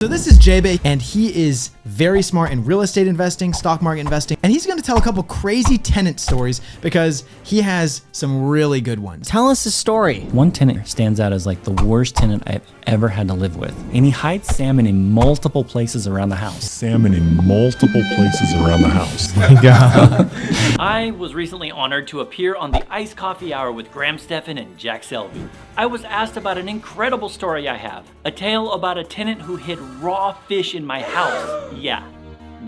So this is JB, and he is very smart in real estate investing, stock market investing, and he's gonna tell a couple crazy tenant stories because he has some really good ones. Tell us a story. One tenant stands out as like the worst tenant I've ever had to live with. And he hides salmon in multiple places around the house. My God. I was recently honored to appear on the Iced Coffee Hour with Stephan and Jack Selby. I was asked about an incredible story I have. A tale about a tenant who hid raw fish in my house. Yeah,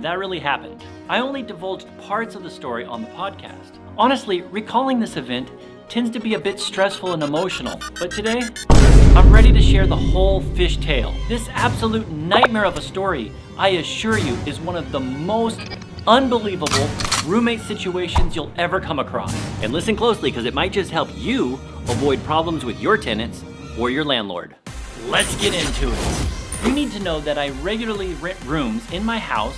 that really happened. I only divulged parts of the story on the podcast. Honestly, recalling this event tends to be a bit stressful and emotional, but today, I'm ready to share the whole fish tale. This absolute nightmare of a story, I assure you, is one of the most unbelievable roommate situations you'll ever come across. And listen closely, because it might just help you avoid problems with your tenants or your landlord. Let's get into it. You need to know that I regularly rent rooms in my house,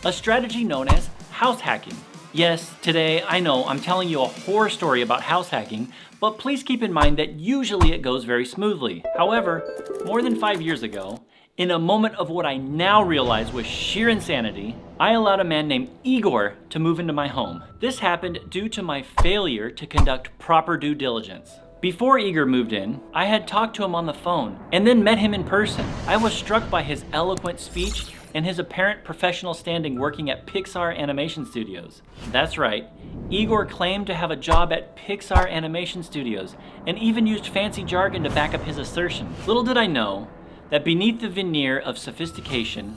a strategy known as house hacking. Yes, today I know I'm telling you a horror story about house hacking, but please keep in mind that usually it goes very smoothly. However, more than 5 years ago, in a moment of what I now realize was sheer insanity, I allowed a man named Igor to move into my home. This happened due to my failure to conduct proper due diligence. Before Igor moved in, I had talked to him on the phone and then met him in person. I was struck by his eloquent speech and his apparent professional standing working at Pixar Animation Studios. That's right, Igor claimed to have a job at Pixar Animation Studios and even used fancy jargon to back up his assertion. Little did I know that beneath the veneer of sophistication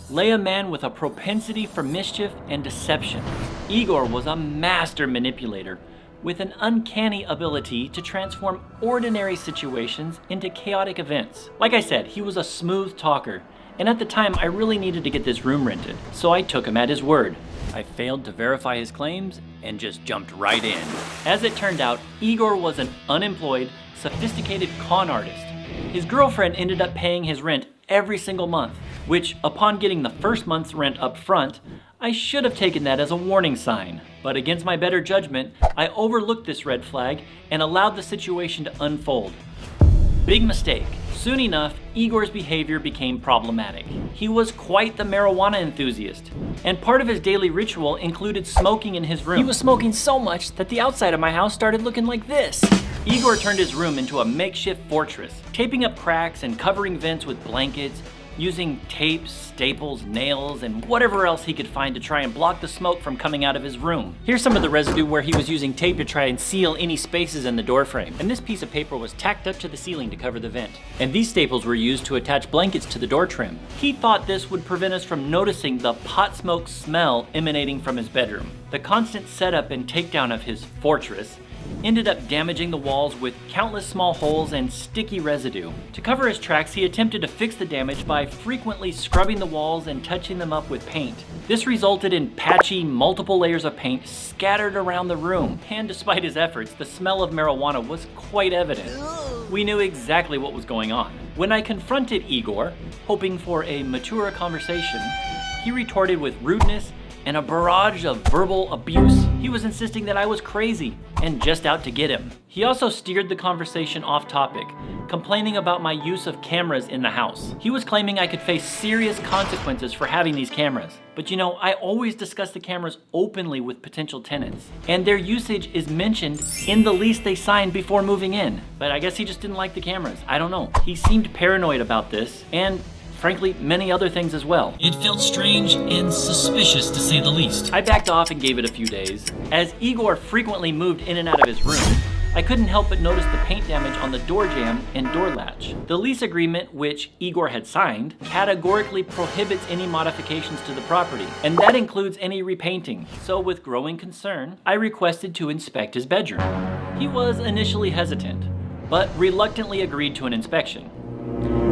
lay a man with a propensity for mischief and deception. Igor was a master manipulator with an uncanny ability to transform ordinary situations into chaotic events. Like I said, he was a smooth talker, and at the time I really needed to get this room rented, so I took him at his word. I failed to verify his claims and just jumped right in. As it turned out, Igor was an unemployed, sophisticated con artist. His girlfriend ended up paying his rent every single month, which, upon getting the first month's rent up front, I should have taken that as a warning sign. But against my better judgment, I overlooked this red flag and allowed the situation to unfold. Big mistake. Soon enough, Igor's behavior became problematic. He was quite the marijuana enthusiast, and part of his daily ritual included smoking in his room. He was smoking so much that the outside of my house started looking like this. Igor turned his room into a makeshift fortress, taping up cracks and covering vents with blankets, using tape, staples, nails, and whatever else he could find to try and block the smoke from coming out of his room. Here's some of the residue where he was using tape to try and seal any spaces in the door frame. And this piece of paper was tacked up to the ceiling to cover the vent. And these staples were used to attach blankets to the door trim. He thought this would prevent us from noticing the pot smoke smell emanating from his bedroom. The constant setup and takedown of his fortress ended up damaging the walls with countless small holes and sticky residue. To cover his tracks, he attempted to fix the damage by frequently scrubbing the walls and touching them up with paint. This resulted in patchy, multiple layers of paint scattered around the room. And despite his efforts, the smell of marijuana was quite evident. We knew exactly what was going on. When I confronted Igor, hoping for a mature conversation, he retorted with rudeness and a barrage of verbal abuse. He was insisting that I was crazy and just out to get him. He also steered the conversation off topic, complaining about my use of cameras in the house. He was claiming I could face serious consequences for having these cameras. But you know, I always discuss the cameras openly with potential tenants, and their usage is mentioned in the lease they signed before moving in. But I guess he just didn't like the cameras. I don't know. He seemed paranoid about this, and frankly, many other things as well. It felt strange and suspicious, to say the least. I backed off and gave it a few days. As Igor frequently moved in and out of his room, I couldn't help but notice the paint damage on the door jamb and door latch. The lease agreement, which Igor had signed, categorically prohibits any modifications to the property, and that includes any repainting. So with growing concern, I requested to inspect his bedroom. He was initially hesitant, but reluctantly agreed to an inspection.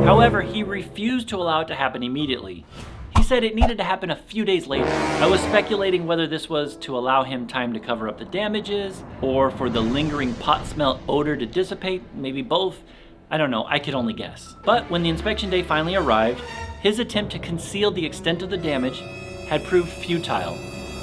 However, he refused to allow it to happen immediately. He said it needed to happen a few days later. I was speculating whether this was to allow him time to cover up the damages, or for the lingering pot smell odor to dissipate, maybe both. I don't know, I could only guess. But when the inspection day finally arrived, his attempt to conceal the extent of the damage had proved futile.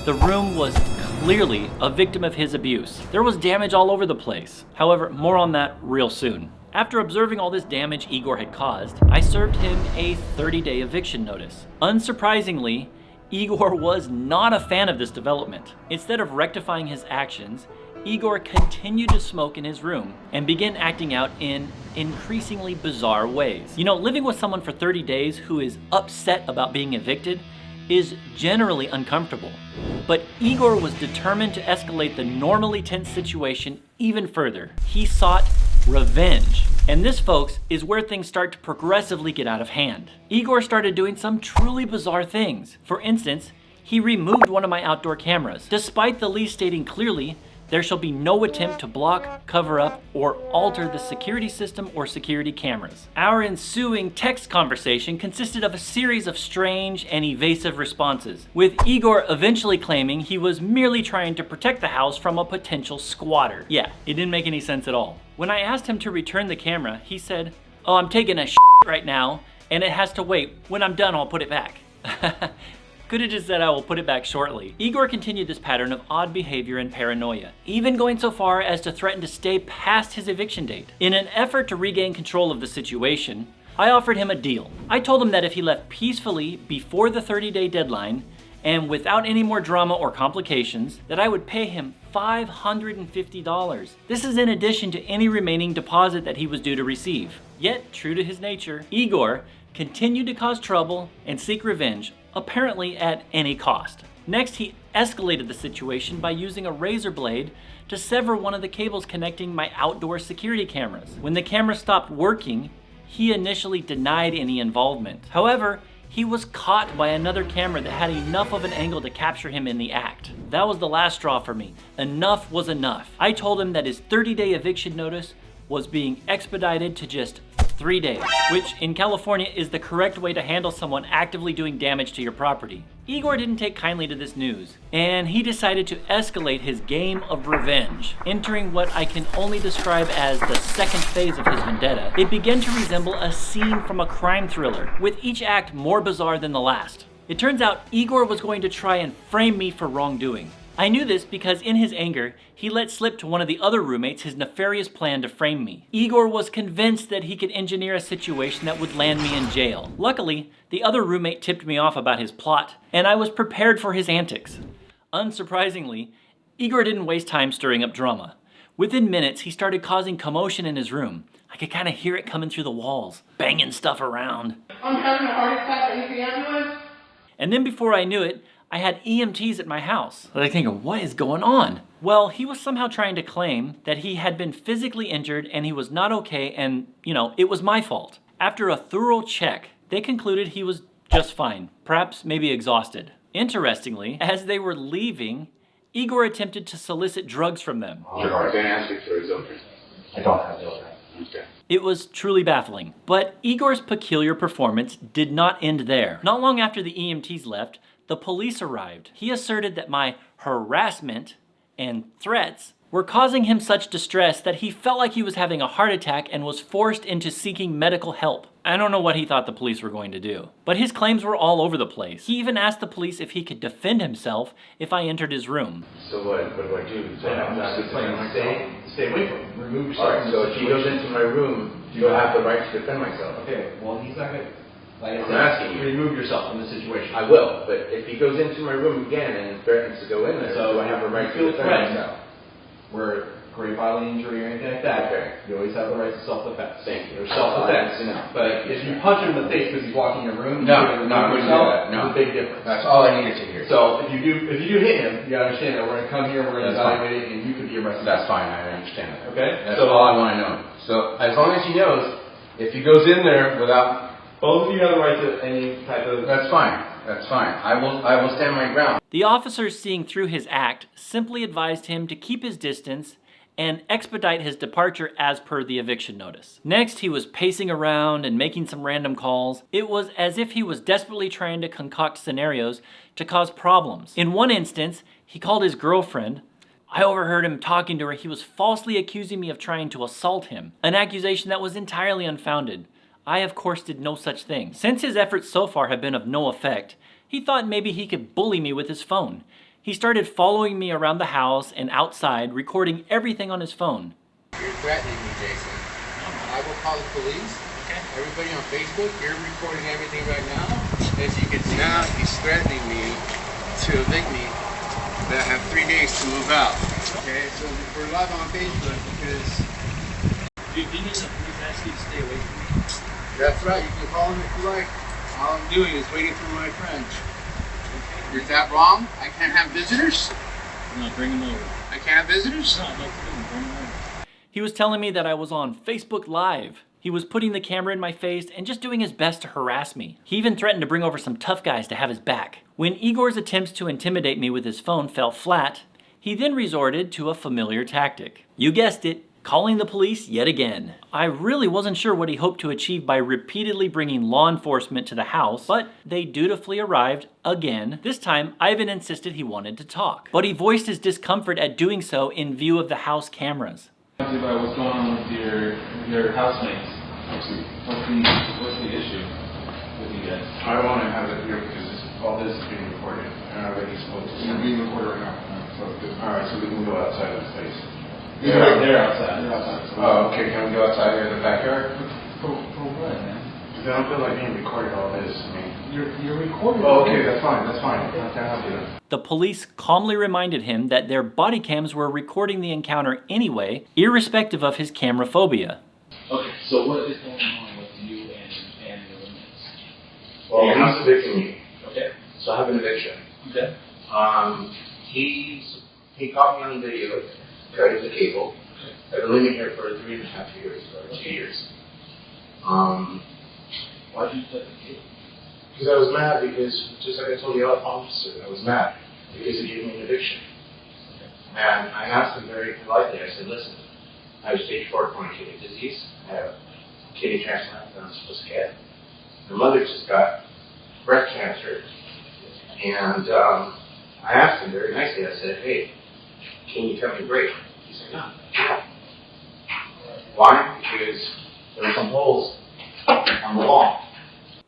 The room was clearly a victim of his abuse. There was damage all over the place. However, more on that real soon. After observing all this damage Igor had caused, I served him a 30-day eviction notice. Unsurprisingly, Igor was not a fan of this development. Instead of rectifying his actions, Igor continued to smoke in his room and began acting out in increasingly bizarre ways. You know, living with someone for 30 days who is upset about being evicted is generally uncomfortable. But Igor was determined to escalate the normally tense situation even further. He sought revenge. And this, folks, is where things start to progressively get out of hand. Igor started doing some truly bizarre things. For instance, he removed one of my outdoor cameras, despite the lease stating clearly, there shall be no attempt to block, cover up, or alter the security system or security cameras. Our ensuing text conversation consisted of a series of strange and evasive responses, with Igor eventually claiming he was merely trying to protect the house from a potential squatter. Yeah, it didn't make any sense at all. When I asked him to return the camera, he said, "Oh, I'm taking a shit right now, and it has to wait. When I'm done, I'll put it back." Could have just said I will put it back shortly. Igor continued this pattern of odd behavior and paranoia, even going so far as to threaten to stay past his eviction date. In an effort to regain control of the situation, I offered him a deal. I told him that if he left peacefully before the 30-day deadline and without any more drama or complications, that I would pay him $550. This is in addition to any remaining deposit that he was due to receive. Yet, true to his nature, Igor continued to cause trouble and seek revenge, apparently at any cost. Next, he escalated the situation by using a razor blade to sever one of the cables connecting my outdoor security cameras. When the camera stopped working, he initially denied any involvement. However, he was caught by another camera that had enough of an angle to capture him in the act. That was the last straw for me. Enough was enough. I told him that his 30-day eviction notice was being expedited to just 3 days, which in California is the correct way to handle someone actively doing damage to your property. Igor didn't take kindly to this news, and he decided to escalate his game of revenge, entering what I can only describe as the second phase of his vendetta. It began to resemble a scene from a crime thriller, with each act more bizarre than the last. It turns out Igor was going to try and frame me for wrongdoing. I knew this because in his anger, he let slip to one of the other roommates his nefarious plan to frame me. Igor was convinced that he could engineer a situation that would land me in jail. Luckily, the other roommate tipped me off about his plot, and I was prepared for his antics. Unsurprisingly, Igor didn't waste time stirring up drama. Within minutes, he started causing commotion in his room. I could kind of hear it coming through the walls, banging stuff around. I'm having a heart attack at the ambulance. And then before I knew it, I had EMTs at my house. I was thinking, what is going on? Well, he was somehow trying to claim that he had been physically injured and he was not okay and, it was my fault. After a thorough check, they concluded he was just fine, perhaps maybe exhausted. Interestingly, as they were leaving, Igor attempted to solicit drugs from them. I don't have those. Okay. It was truly baffling. But Igor's peculiar performance did not end there. Not long after the EMTs left, the police arrived. He asserted that my harassment and threats were causing him such distress that he felt like he was having a heart attack and was forced into seeking medical help. I don't know what he thought the police were going to do, but his claims were all over the place. He even asked the police if he could defend himself if I entered his room. So what do I do? Stay away from him. Remove yourself. Alright, so if he goes into my room, do I have the right to defend myself? Okay, well, he's not going to... I'm asking you. Remove yourself from the situation. I will, but if he goes into my room again and threatens to go in there, do I have a right to defend myself? Where grave bodily injury or anything like that, you always have the right to self-defense. Thank you. Or self-defense. But if you punch him in the face because he's walking in your room, not going to do that. No. There's a big difference. That's all I needed to hear. So if you do hit him, you gotta understand that we're gonna come here, we're gonna evaluate it, and you could be arrested. That's fine. I understand that. Okay. That's all I want to know. So as long as he knows, if he goes in there without, both of you have the right to any type of... That's fine. That's fine. I will stand my ground. The officers, seeing through his act, simply advised him to keep his distance and expedite his departure as per the eviction notice. Next, he was pacing around and making some random calls. It was as if he was desperately trying to concoct scenarios to cause problems. In one instance, he called his girlfriend. I overheard him talking to her. He was falsely accusing me of trying to assault him, an accusation that was entirely unfounded. I, of course, did no such thing. Since his efforts so far have been of no effect, he thought maybe he could bully me with his phone. He started following me around the house and outside, recording everything on his phone. You're threatening me, Jason. I will call the police. Okay. Everybody on Facebook, you're recording everything right now. As you can see now, he's threatening me to evict me, but I have 3 days to move out. Okay, so we're live on Facebook because... Dude, didn't the police ask you to stay away from me? That's right, you can call him if you like. All I'm doing is waiting for my friend. Okay. Is that wrong? I can't have visitors? No, bring him over. I can't have visitors? No, bring him over. He was telling me that I was on Facebook Live. He was putting the camera in my face and just doing his best to harass me. He even threatened to bring over some tough guys to have his back. When Igor's attempts to intimidate me with his phone fell flat, he then resorted to a familiar tactic. You guessed it, calling the police yet again. I really wasn't sure what he hoped to achieve by repeatedly bringing law enforcement to the house, but they dutifully arrived again. This time, Ivan insisted he wanted to talk, but he voiced his discomfort at doing so in view of the house cameras. About what's going on with your housemates. What's the issue with you guys? I don't want to have it here because all this is being recorded. And I already spoke to It's being recorded right now. Alright, so we can go outside of the space. They're outside. They're outside. Oh, okay, can we go outside here in the backyard? For what, man? Because I don't feel like being recorded all this. I mean... You're recording. Oh, okay, that's fine. I can't help you. The police calmly reminded him that their body cams were recording the encounter anyway, irrespective of his camera phobia. Okay, so what is going on with you and your roommates? Well, he's evicting me. Okay. So I have an eviction. Okay. He caught me on video cutting the cable. I've been living here for 3.5 years, or 2 years. Why'd you cut the cable? Because I was mad because, just like I told the other officer, I was mad because he gave me an eviction. And I asked him very politely, I said, listen, I have stage 4 chronic kidney disease. I have kidney transplant that I'm supposed to get. My mother just got breast cancer. And I asked him very nicely, I said, hey, can you cut me a break? He said, no. Why? Because there were some holes on the wall.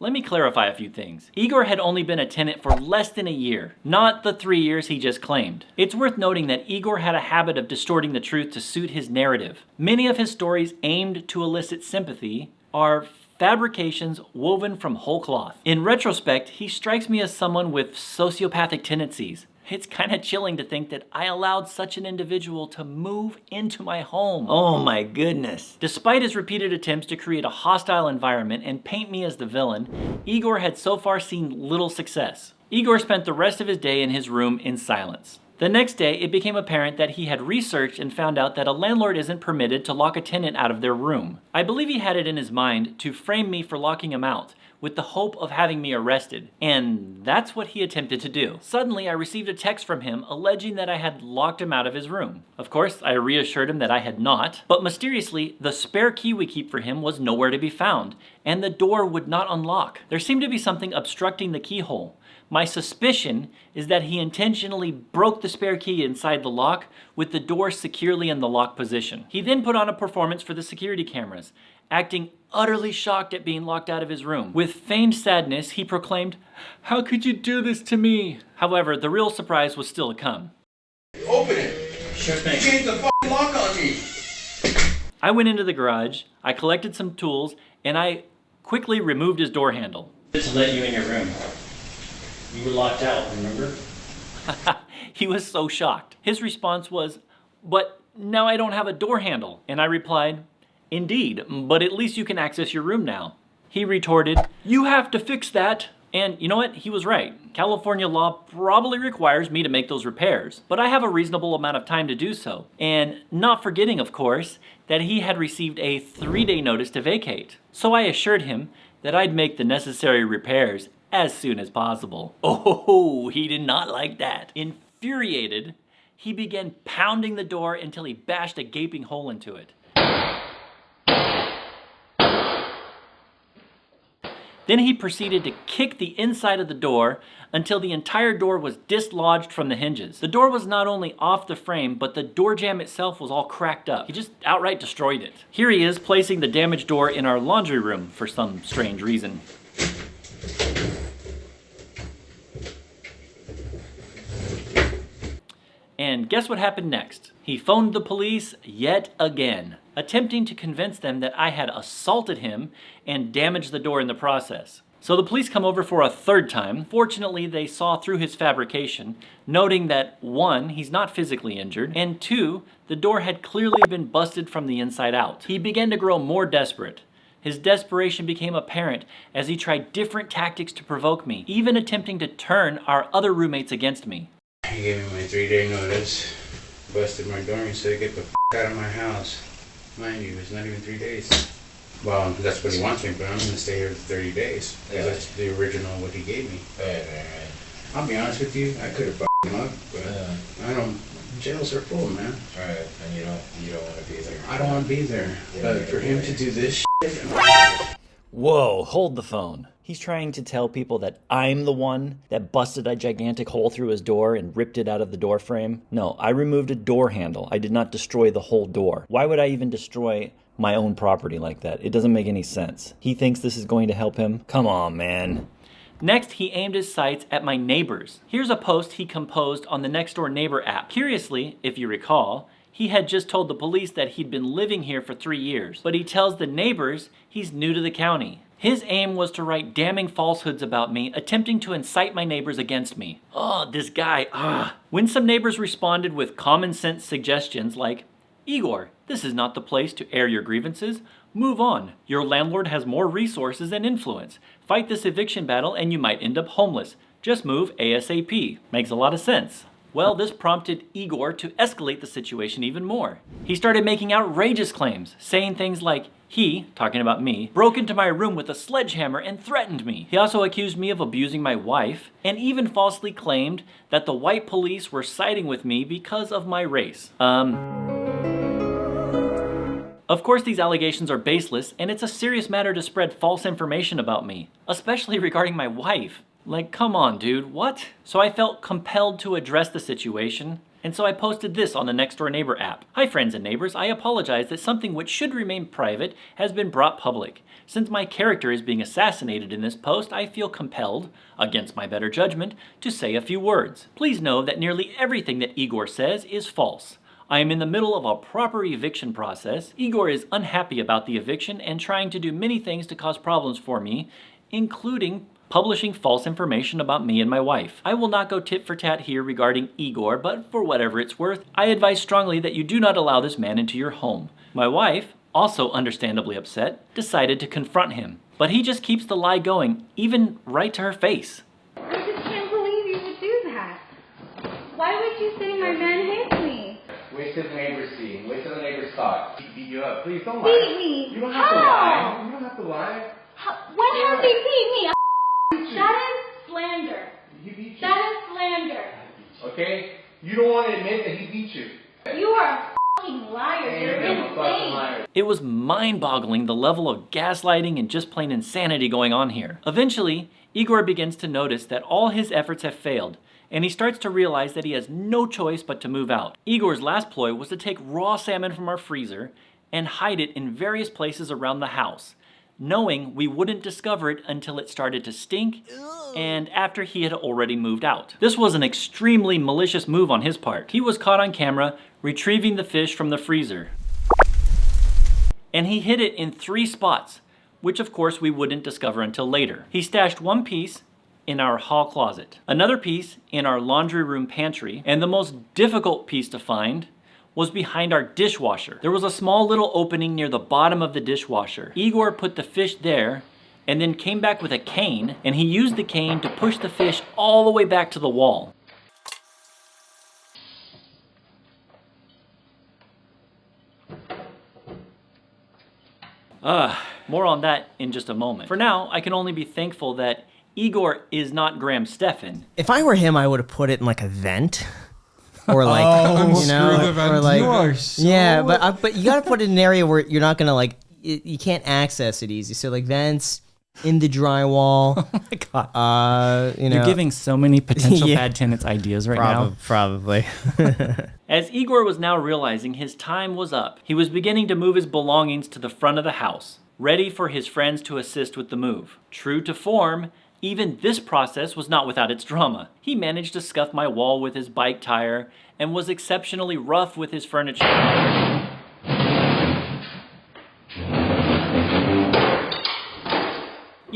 Let me clarify a few things. Igor had only been a tenant for less than a year, not the 3 years he just claimed. It's worth noting that Igor had a habit of distorting the truth to suit his narrative. Many of his stories aimed to elicit sympathy are fabrications woven from whole cloth. In retrospect, he strikes me as someone with sociopathic tendencies. It's kind of chilling to think that I allowed such an individual to move into my home. Oh my goodness. Despite his repeated attempts to create a hostile environment and paint me as the villain, Igor had so far seen little success. Igor spent the rest of his day in his room in silence. The next day, it became apparent that he had researched and found out that a landlord isn't permitted to lock a tenant out of their room. I believe he had it in his mind to frame me for locking him out, with the hope of having me arrested. And that's what he attempted to do. Suddenly, I received a text from him alleging that I had locked him out of his room. Of course, I reassured him that I had not, but mysteriously, the spare key we keep for him was nowhere to be found, and the door would not unlock. There seemed to be something obstructing the keyhole. My suspicion is that he intentionally broke the spare key inside the lock with the door securely in the lock position. He then put on a performance for the security cameras, acting utterly shocked at being locked out of his room. With feigned sadness, he proclaimed, "How could you do this to me?" However, the real surprise was still to come. Open it. Sure thing. Change the fucking lock on me. I went into the garage, I collected some tools, and I quickly removed his door handle. To let you in your room. You were locked out, remember? He was so shocked. His response was, "But now I don't have a door handle." And I replied, "Indeed, but at least you can access your room now." He retorted, "You have to fix that." And you know what? He was right. California law probably requires me to make those repairs, but I have a reasonable amount of time to do so. And not forgetting, of course, that he had received a 3-day notice to vacate. So I assured him that I'd make the necessary repairs as soon as possible. Oh, he did not like that. Infuriated, he began pounding the door until he bashed a gaping hole into it. Then he proceeded to kick the inside of the door until the entire door was dislodged from the hinges. The door was not only off the frame, but the door jamb itself was all cracked up. He just outright destroyed it. Here he is placing the damaged door in our laundry room for some strange reason. And guess what happened next? He phoned the police yet again. attempting to convince them that I had assaulted him and damaged the door in the process. So the police come over for a third time. Fortunately, they saw through his fabrication, noting that 1, he's not physically injured, and 2, the door had clearly been busted from the inside out. He began to grow more desperate. His desperation became apparent as he tried different tactics to provoke me, even attempting to turn our other roommates against me. He gave me my 3-day notice, busted my door and said, get the out of my house. Mind you, it's not even 3 days. Well, that's what he wants me, but I'm going to stay here for 30 days. Because that's the original what he gave me. Right. I'll be honest with you, I could have him up, but I don't. Jails are full, man. Right, and you don't want to be there. I don't want to be there. But for him to do this shit. Whoa, hold the phone. He's trying to tell people that I'm the one that busted a gigantic hole through his door and ripped it out of the door frame. No, I removed a door handle. I did not destroy the whole door. Why would I even destroy my own property like that? It doesn't make any sense. He thinks this is going to help him? Come on, man. Next, he aimed his sights at my neighbors. Here's a post he composed on the Nextdoor Neighbor app. Curiously, if you recall, he had just told the police that he'd been living here for 3 years, but he tells the neighbors he's new to the county. His aim was to write damning falsehoods about me, attempting to incite my neighbors against me. Oh, this guy, When some neighbors responded with common sense suggestions like, Igor, this is not the place to air your grievances. Move on. Your landlord has more resources and influence. Fight this eviction battle and you might end up homeless. Just move ASAP. Makes a lot of sense. Well, this prompted Igor to escalate the situation even more. He started making outrageous claims, saying things like, he, talking about me, broke into my room with a sledgehammer and threatened me. He also accused me of abusing my wife, and even falsely claimed that the white police were siding with me because of my race. Of course, these allegations are baseless, and it's a serious matter to spread false information about me, especially regarding my wife. Like, come on, dude, what? So I felt compelled to address the situation, and so I posted this on the Nextdoor Neighbor app. Hi friends and neighbors, I apologize that something which should remain private has been brought public. Since my character is being assassinated in this post, I feel compelled, against my better judgment, to say a few words. Please know that nearly everything that Igor says is false. I am in the middle of a proper eviction process. Igor is unhappy about the eviction and trying to do many things to cause problems for me, including publishing false information about me and my wife. I will not go tit for tat here regarding Igor, but for whatever it's worth, I advise strongly that you do not allow this man into your home. My wife, also understandably upset, decided to confront him. But he just keeps the lie going, even right to her face. I just can't believe you would do that. Why would you say my man hates me? Wait till the neighbors see. Wait till the neighbors talk. He beat you up. Please don't Beat lie. me? You don't have to lie. You don't have to lie. When has he beat me? That is slander. He beat you. That is slander. Okay? You don't want to admit that he beat you. You are a fucking liar. Hey, You're a fucking insane. liar. It was mind-boggling the level of gaslighting and just plain insanity going on here. Eventually, Igor begins to notice that all his efforts have failed, and he starts to realize that he has no choice but to move out. Igor's last ploy was to take raw salmon from our freezer and hide it in various places around the house, knowing we wouldn't discover it until it started to stink and after he had already moved out. This was an extremely malicious move on his part. He was caught on camera retrieving the fish from the freezer, and he hid it in 3 spots, which of course we wouldn't discover until later. He stashed one piece in our hall closet, another piece in our laundry room pantry, and the most difficult piece to find was behind our dishwasher. There was a small little opening near the bottom of the dishwasher. Igor put the fish there and then came back with a cane, and he used the cane to push the fish all the way back to the wall. More on that in just a moment. For now, I can only be thankful that Igor is not Stephan. If I were him, I would have put it in like a vent. Or like, you know, or like, yeah, but you gotta put it in an area where you're not gonna like, you can't access it easy. So like vents in the drywall. Oh my God. You know, you're giving so many potential bad tenants ideas right now. Probably. As Igor was now realizing his time was up, he was beginning to move his belongings to the front of the house, ready for his friends to assist with the move. True to form, even this process was not without its drama. He managed to scuff my wall with his bike tire and was exceptionally rough with his furniture.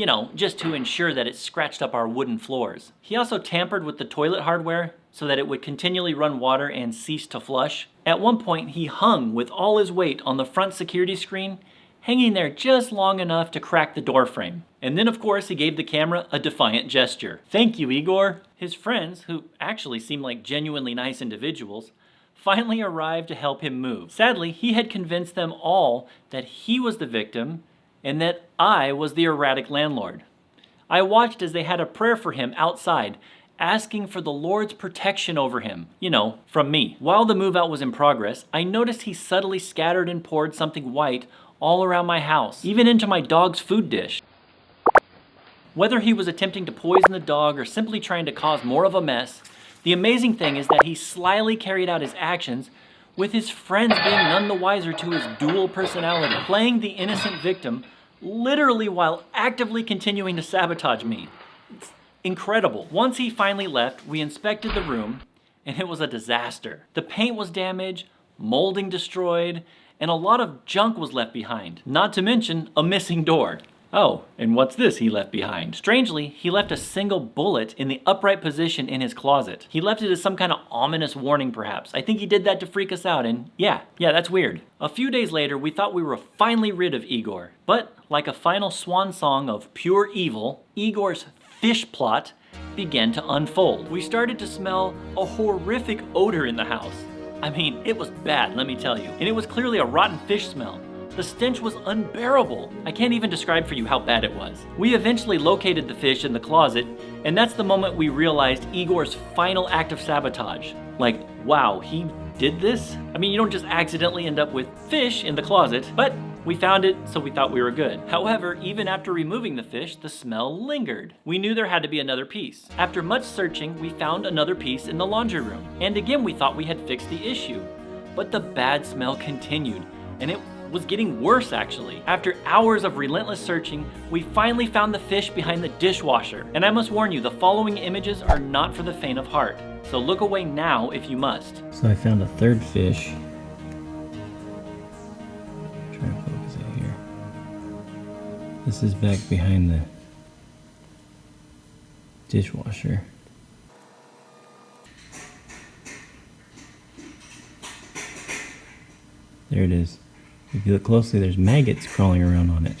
You know, just to ensure that it scratched up our wooden floors. He also tampered with the toilet hardware so that it would continually run water and cease to flush. At one point, he hung with all his weight on the front security screen, hanging there just long enough to crack the door frame. And then, of course, he gave the camera a defiant gesture. Thank you, Igor. His friends, who actually seemed like genuinely nice individuals, finally arrived to help him move. Sadly, he had convinced them all that he was the victim and that I was the erratic landlord. I watched as they had a prayer for him outside, asking for the Lord's protection over him, you know, from me. While the move out was in progress, I noticed he subtly scattered and poured something white all around my house, even into my dog's food dish. Whether he was attempting to poison the dog or simply trying to cause more of a mess, the amazing thing is that he slyly carried out his actions with his friends being none the wiser to his dual personality, playing the innocent victim literally while actively continuing to sabotage me. It's incredible. Once he finally left, we inspected the room, and it was a disaster. The paint was damaged, molding destroyed, and a lot of junk was left behind, not to mention a missing door. Oh, and what's this he left behind? Strangely, he left a single bullet in the upright position in his closet. He left it as some kind of ominous warning, perhaps. I think he did that to freak us out, and yeah, that's weird. A few days later, we thought we were finally rid of Igor. But, like a final swan song of pure evil, Igor's fish plot began to unfold. We started to smell a horrific odor in the house. I mean, it was bad, let me tell you. And it was clearly a rotten fish smell. The stench was unbearable. I can't even describe for you how bad it was. We eventually located the fish in the closet, and that's the moment we realized Igor's final act of sabotage. Like, wow, he did this? I mean, you don't just accidentally end up with fish in the closet, but we found it, so we thought we were good. However, even after removing the fish, the smell lingered. We knew there had to be another piece. After much searching, we found another piece in the laundry room. And again, we thought we had fixed the issue. But the bad smell continued, and it was getting worse actually. After hours of relentless searching, we finally found the fish behind the dishwasher. And I must warn you, the following images are not for the faint of heart. So look away now if you must. So I found a third fish. Try to focus it here. This is back behind the dishwasher. There it is. If you look closely, there's maggots crawling around on it.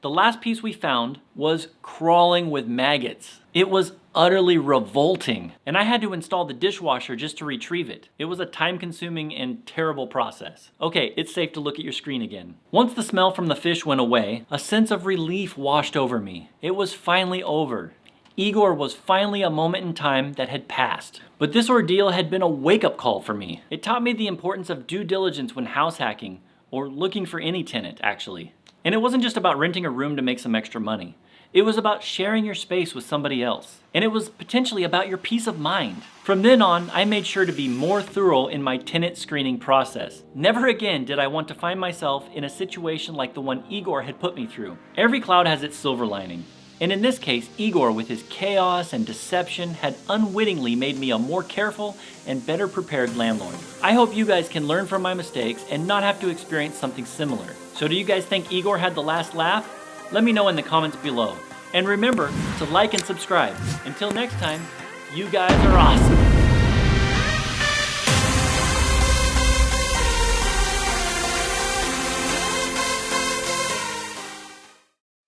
The last piece we found was crawling with maggots. It was utterly revolting, and I had to install the dishwasher just to retrieve it. It was a time-consuming and terrible process. Okay, it's safe to look at your screen again. Once the smell from the fish went away, a sense of relief washed over me. It was finally over. Igor was finally a moment in time that had passed. But this ordeal had been a wake-up call for me. It taught me the importance of due diligence when house hacking, or looking for any tenant, actually. And it wasn't just about renting a room to make some extra money. It was about sharing your space with somebody else. And it was potentially about your peace of mind. From then on, I made sure to be more thorough in my tenant screening process. Never again did I want to find myself in a situation like the one Igor had put me through. Every cloud has its silver lining. And in this case, Igor, with his chaos and deception, had unwittingly made me a more careful and better prepared landlord. I hope you guys can learn from my mistakes and not have to experience something similar. So do you guys think Igor had the last laugh? Let me know in the comments below. And remember to like and subscribe. Until next time, you guys are awesome.